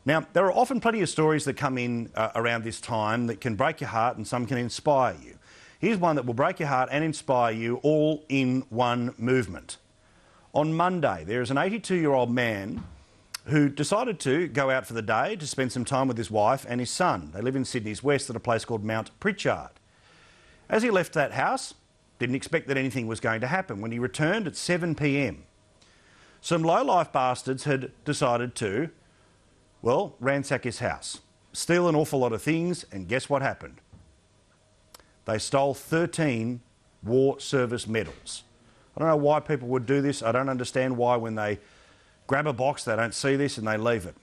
Now, there are often plenty of stories that come in around this time that can break your heart and some can inspire you. Here's one that will break your heart and inspire you all in one movement. On Monday, there is an 82-year-old man who decided to go out for the day to spend some time with his wife and his son. They live in Sydney's west at a place called Mount Pritchard. As he left that house, didn't expect that anything was going to happen. When he returned at 7 p.m, some low-life bastards had decided to, well, ransack his house, steal an awful lot of things, and guess what happened? They stole 13 war service medals. I don't know why people would do this. I don't understand why when they grab a box they don't see this and they leave it.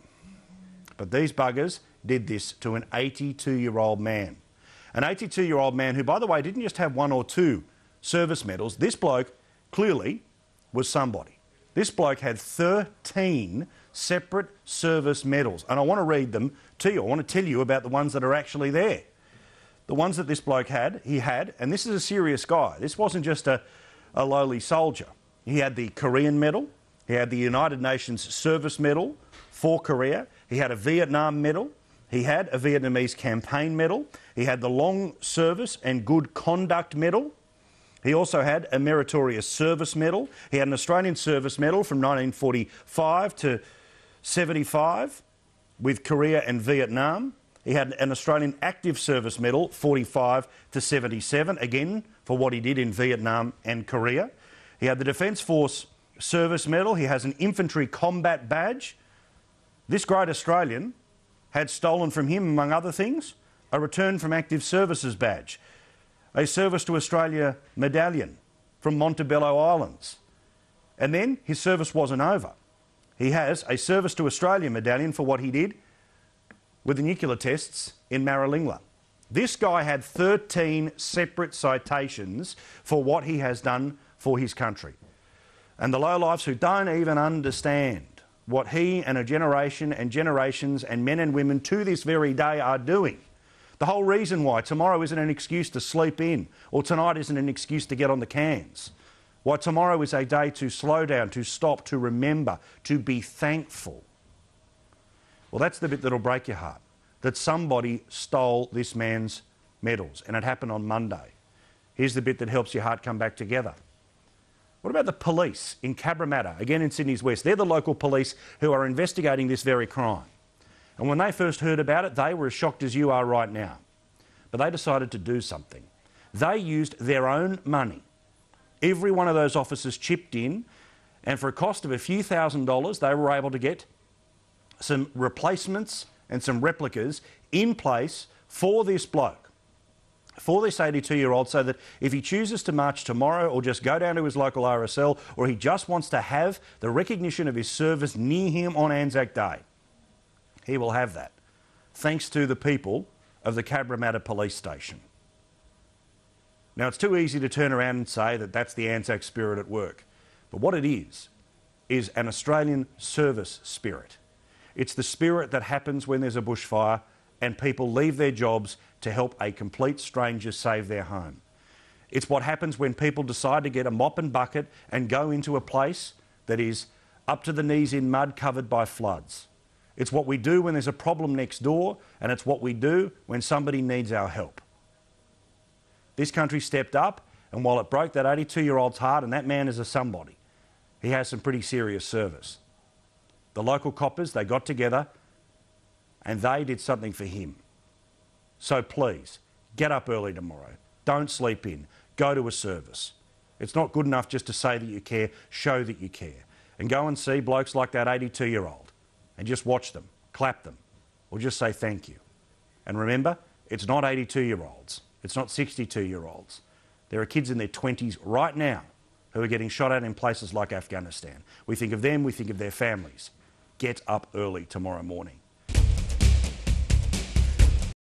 But these buggers did this to an 82-year-old man. An 82-year-old man who, by the way, didn't just have one or two service medals. This bloke clearly was somebody. This bloke had 13 separate service medals. And I want to read them to you. I want to tell you about the ones that are actually there. The ones that this bloke had, and this is a serious guy. This wasn't just a lowly soldier. He had the Korean medal. He had the United Nations Service Medal for Korea. He had a Vietnam medal. He had a Vietnamese Campaign medal. He had the Long Service and Good Conduct medal. He also had a Meritorious Service Medal. He had an Australian Service Medal from 1945 to 75 with Korea and Vietnam. He had an Australian Active Service Medal, 45 to 77, again for what he did in Vietnam and Korea. He had the Defence Force Service Medal. He has an Infantry Combat Badge. This great Australian had stolen from him, among other things, a Return from Active Services badge, a Service to Australia medallion from Montebello Islands. And then his service wasn't over. He has a Service to Australia medallion for what he did with the nuclear tests in Maralingla. This guy had 13 separate citations for what he has done for his country. And the lowlifes who don't even understand what he and a generation and generations and men and women to this very day are doing. The whole reason why tomorrow isn't an excuse to sleep in, or tonight isn't an excuse to get on the cans. Why tomorrow is a day to slow down, to stop, to remember, to be thankful. Well, that's the bit that'll break your heart, that somebody stole this man's medals, and it happened on Monday. Here's the bit that helps your heart come back together. What about the police in Cabramatta, again in Sydney's west? They're the local police who are investigating this very crime. And when they first heard about it, they were as shocked as you are right now. But they decided to do something. They used their own money. Every one of those officers chipped in, and for a cost of a few $1,000s, they were able to get some replacements and some replicas in place for this bloke, for this 82-year-old, so that if he chooses to march tomorrow or just go down to his local RSL, or he just wants to have the recognition of his service near him on Anzac Day, he will have that, thanks to the people of the Cabramatta Police Station. Now, it's too easy to turn around and say that that's the Anzac spirit at work. But what it is an Australian service spirit. It's the spirit that happens when there's a bushfire and people leave their jobs to help a complete stranger save their home. It's what happens when people decide to get a mop and bucket and go into a place that is up to the knees in mud covered by floods. It's what we do when there's a problem next door, and it's what we do when somebody needs our help. This country stepped up, and while it broke that 82-year-old's heart, and that man is a somebody, he has some pretty serious service. The local coppers, they got together and they did something for him. So please, get up early tomorrow. Don't sleep in. Go to a service. It's not good enough just to say that you care. Show that you care. And go and see blokes like that 82-year-old and just watch them, clap them, or just say thank you. And remember, it's not 82-year-olds. It's not 62-year-olds. There are kids in their 20s right now who are getting shot at in places like Afghanistan. We think of them, we think of their families. Get up early tomorrow morning.